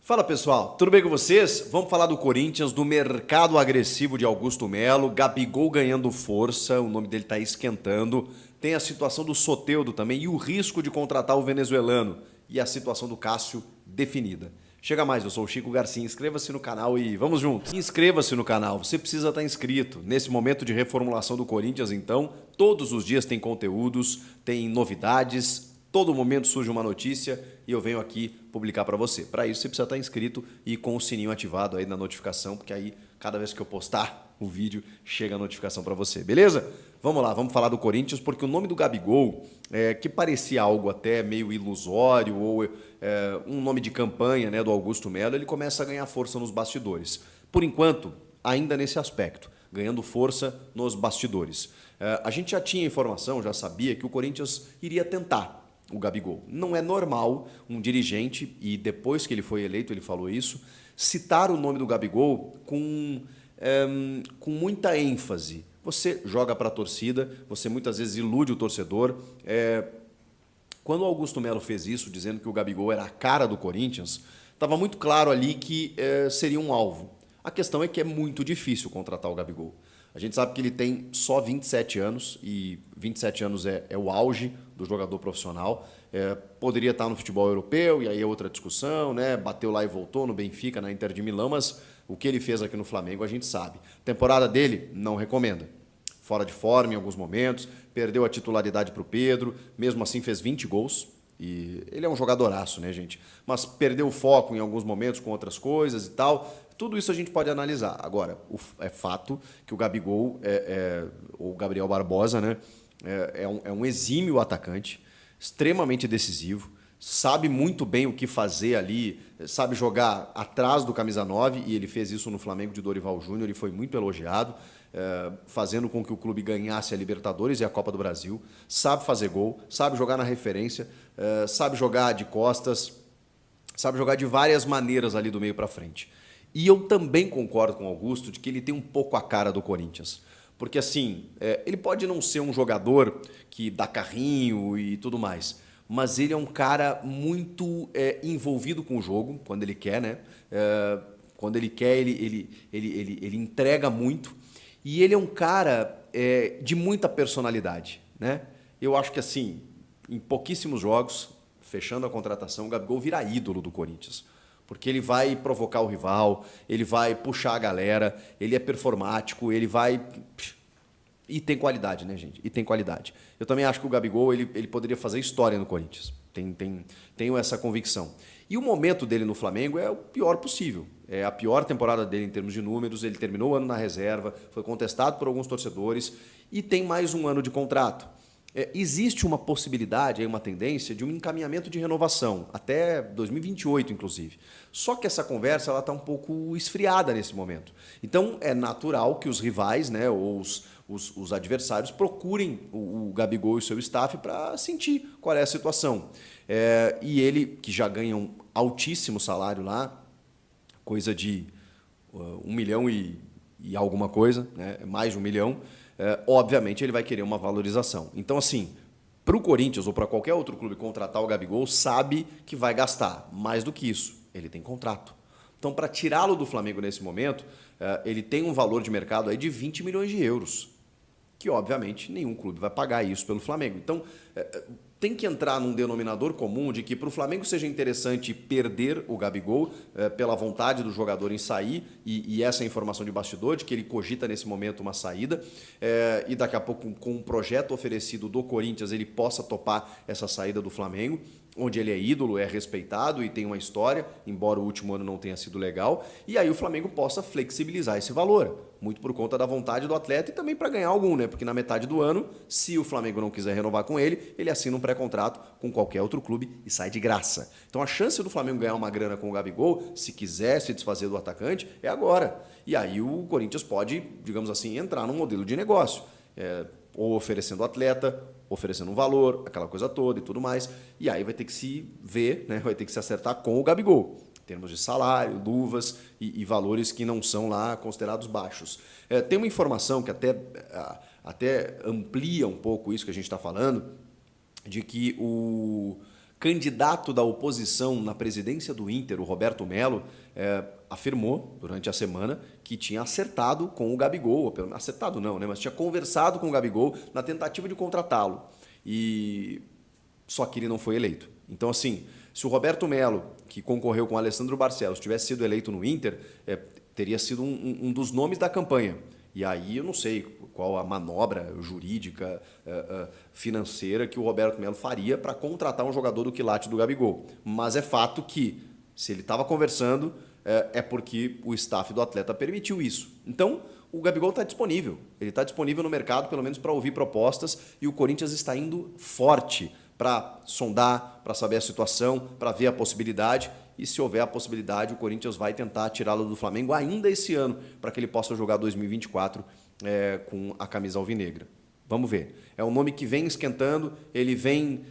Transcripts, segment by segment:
Fala pessoal, tudo bem com vocês? Vamos falar do Corinthians, do mercado agressivo de Augusto Melo, Gabigol ganhando força, o nome dele está esquentando, tem a situação do Soteldo também e o risco de contratar o venezuelano e a situação do Cássio definida. Chega mais, eu sou o Chico Garcia, inscreva-se no canal e vamos juntos. Inscreva-se no canal, você precisa estar inscrito. Nesse momento de reformulação do Corinthians, então, todos os dias tem conteúdos, tem novidades, todo momento surge uma notícia e eu venho aqui publicar para você. Para isso, você precisa estar inscrito e com o sininho ativado aí na notificação, porque aí, cada vez que eu postar o vídeo, chega a notificação para você, beleza? Vamos lá, vamos falar do Corinthians, porque o nome do Gabigol, que parecia algo até meio ilusório, ou um nome de campanha, né, do Augusto Melo, ele começa a ganhar força nos bastidores. Por enquanto, ainda nesse aspecto, ganhando força nos bastidores. A gente já tinha informação, já sabia que o Corinthians iria tentar o Gabigol. Não é normal um dirigente, e depois que ele foi eleito ele falou isso, citar o nome do Gabigol com muita ênfase. Você joga para a torcida, você muitas vezes ilude o torcedor. Quando o Augusto Melo fez isso, dizendo que o Gabigol era a cara do Corinthians, estava muito claro ali que seria um alvo. A questão é que é muito difícil contratar o Gabigol. A gente sabe que ele tem só 27 anos, e 27 anos é o auge do jogador profissional. Poderia estar no futebol europeu, e aí é outra discussão, né? Bateu lá e voltou no Benfica, na Inter de Milão, mas o que ele fez aqui no Flamengo a gente sabe. Temporada dele, não recomenda. Fora de forma em alguns momentos, perdeu a titularidade para o Pedro, mesmo assim fez 20 gols. E ele é um jogadoraço, né, gente? Mas perdeu o foco em alguns momentos com outras coisas e tal. Tudo isso a gente pode analisar. Agora, é fato que o Gabigol, o Gabriel Barbosa, né, é um exímio atacante, extremamente decisivo, sabe muito bem o que fazer ali, sabe jogar atrás do camisa 9, e ele fez isso no Flamengo de Dorival Júnior e foi muito elogiado, fazendo com que o clube ganhasse a Libertadores e a Copa do Brasil, sabe fazer gol, sabe jogar na referência, sabe jogar de costas, sabe jogar de várias maneiras ali do meio para frente. E eu também concordo com o Augusto de que ele tem um pouco a cara do Corinthians. Porque assim, ele pode não ser um jogador que dá carrinho e tudo mais, mas ele é um cara muito envolvido com o jogo, quando ele quer, né? Quando ele quer, ele entrega muito. E ele é um cara de muita personalidade, né? Eu acho que assim, em pouquíssimos jogos, fechando a contratação, o Gabigol vira ídolo do Corinthians. Porque ele vai provocar o rival, ele vai puxar a galera, ele é performático, ele vai... E tem qualidade, né, gente? E tem qualidade. Eu também acho que o Gabigol ele poderia fazer história no Corinthians. Tenho essa convicção. E o momento dele no Flamengo é o pior possível. É a pior temporada dele em termos de números. Ele terminou o ano na reserva, foi contestado por alguns torcedores e tem mais um ano de contrato. Existe uma possibilidade, uma tendência de um encaminhamento de renovação, até 2028, inclusive. Só que essa conversa está um pouco esfriada nesse momento. Então, é natural que os rivais, né, ou os adversários procurem o Gabigol e o seu staff para sentir qual é a situação. E ele, que já ganha um altíssimo salário lá, coisa de 1 milhão e alguma coisa, né, mais de 1 milhão, obviamente ele vai querer uma valorização. Então, assim, para o Corinthians ou para qualquer outro clube contratar o Gabigol, sabe que vai gastar. Mais do que isso, ele tem contrato. Então, para tirá-lo do Flamengo nesse momento, ele tem um valor de mercado aí de 20 milhões de euros, que obviamente nenhum clube vai pagar isso pelo Flamengo. Então, tem que entrar num denominador comum de que para o Flamengo seja interessante perder o Gabigol pela vontade do jogador em sair e essa informação de bastidor, de que ele cogita nesse momento uma saída e daqui a pouco com um projeto oferecido do Corinthians ele possa topar essa saída do Flamengo, onde ele é ídolo, é respeitado e tem uma história, embora o último ano não tenha sido legal, e aí o Flamengo possa flexibilizar esse valor, muito por conta da vontade do atleta e também para ganhar algum, né? Porque na metade do ano, se o Flamengo não quiser renovar com ele assina um pré-contrato com qualquer outro clube e sai de graça. Então a chance do Flamengo ganhar uma grana com o Gabigol, se quiser se desfazer do atacante, é agora. E aí o Corinthians pode, digamos assim, entrar num modelo de negócio, ou oferecendo atleta, oferecendo um valor, aquela coisa toda e tudo mais, e aí vai ter que se ver, né? Vai ter que se acertar com o Gabigol, em termos de salário, luvas e valores que não são lá considerados baixos. Tem uma informação que até amplia um pouco isso que a gente está falando, de que o Candidato da oposição na presidência do Inter, o Roberto Melo, afirmou durante a semana que tinha acertado com o Gabigol, acertado não, né? Mas tinha conversado com o Gabigol na tentativa de contratá-lo. Só que ele não foi eleito. Então, assim, se o Roberto Melo, que concorreu com o Alessandro Barcelos, tivesse sido eleito no Inter, teria sido um dos nomes da campanha. E aí eu não sei qual a manobra jurídica, financeira que o Roberto Melo faria para contratar um jogador do quilate do Gabigol. Mas é fato que, se ele estava conversando, é porque o staff do atleta permitiu isso. Então, o Gabigol está disponível. Ele está disponível no mercado, pelo menos para ouvir propostas, e o Corinthians está indo forte para sondar, para saber a situação, para ver a possibilidade. E se houver a possibilidade, o Corinthians vai tentar tirá-lo do Flamengo ainda esse ano, para que ele possa jogar 2024 com a camisa alvinegra. Vamos ver. É um nome que vem esquentando, ele vem,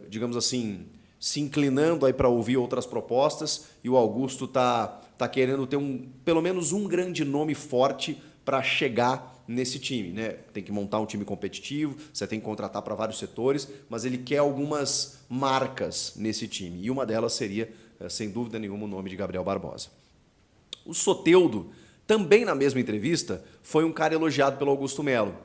digamos assim, se inclinando aí para ouvir outras propostas, e o Augusto tá querendo ter pelo menos um grande nome forte para chegar nesse time, né? Tem que montar um time competitivo, você tem que contratar para vários setores, mas ele quer algumas marcas nesse time, e uma delas seria, sem dúvida nenhuma, o nome de Gabriel Barbosa. O Soteldo, também na mesma entrevista, foi um cara elogiado pelo Augusto Melo.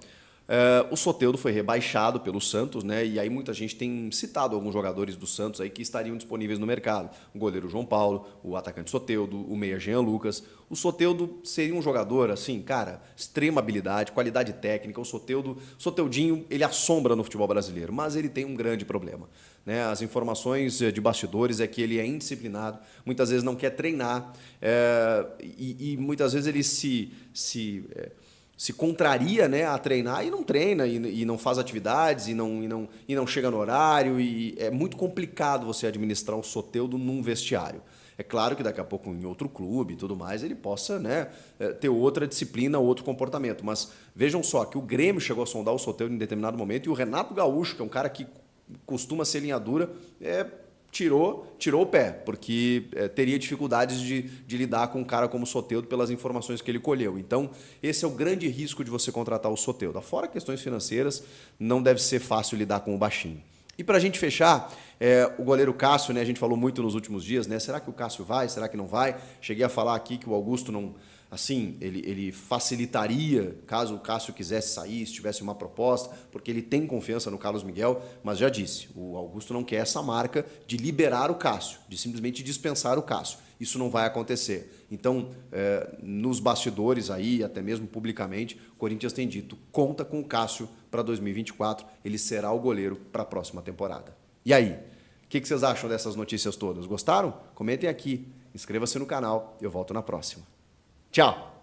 O Soteldo foi rebaixado pelo Santos, né? E aí muita gente tem citado alguns jogadores do Santos aí que estariam disponíveis no mercado. O goleiro João Paulo, o atacante Soteldo, o meia Jean Lucas. O Soteldo seria um jogador, assim, cara, extrema habilidade, qualidade técnica. O Soteldinho, ele assombra no futebol brasileiro, mas ele tem um grande problema, né? As informações de bastidores é que ele é indisciplinado, muitas vezes não quer treinar, e muitas vezes ele se contraria, né, a treinar e não treina, e não faz atividades, e não chega no horário, e é muito complicado você administrar um Soteldo num vestiário. É claro que daqui a pouco em outro clube e tudo mais ele possa, né, ter outra disciplina, outro comportamento, mas vejam só que o Grêmio chegou a sondar o Soteldo em determinado momento, e o Renato Gaúcho, que é um cara que costuma ser linha dura, tirou o pé, porque teria dificuldades de lidar com um cara como o Soteldo pelas informações que ele colheu. Então, esse é o grande risco de você contratar o Soteldo. Fora questões financeiras, não deve ser fácil lidar com o baixinho. E para a gente fechar, o goleiro Cássio, né, a gente falou muito nos últimos dias, né? Será que o Cássio vai? Será que não vai? Cheguei a falar aqui que o Augusto não... Assim, ele facilitaria caso o Cássio quisesse sair, se tivesse uma proposta, porque ele tem confiança no Carlos Miguel, mas já disse, o Augusto não quer essa marca de liberar o Cássio, de simplesmente dispensar o Cássio. Isso não vai acontecer. Então, nos bastidores aí, até mesmo publicamente, o Corinthians tem dito, conta com o Cássio para 2024, ele será o goleiro para a próxima temporada. E aí, o que vocês acham dessas notícias todas? Gostaram? Comentem aqui, inscreva-se no canal, eu volto na próxima. Tchau!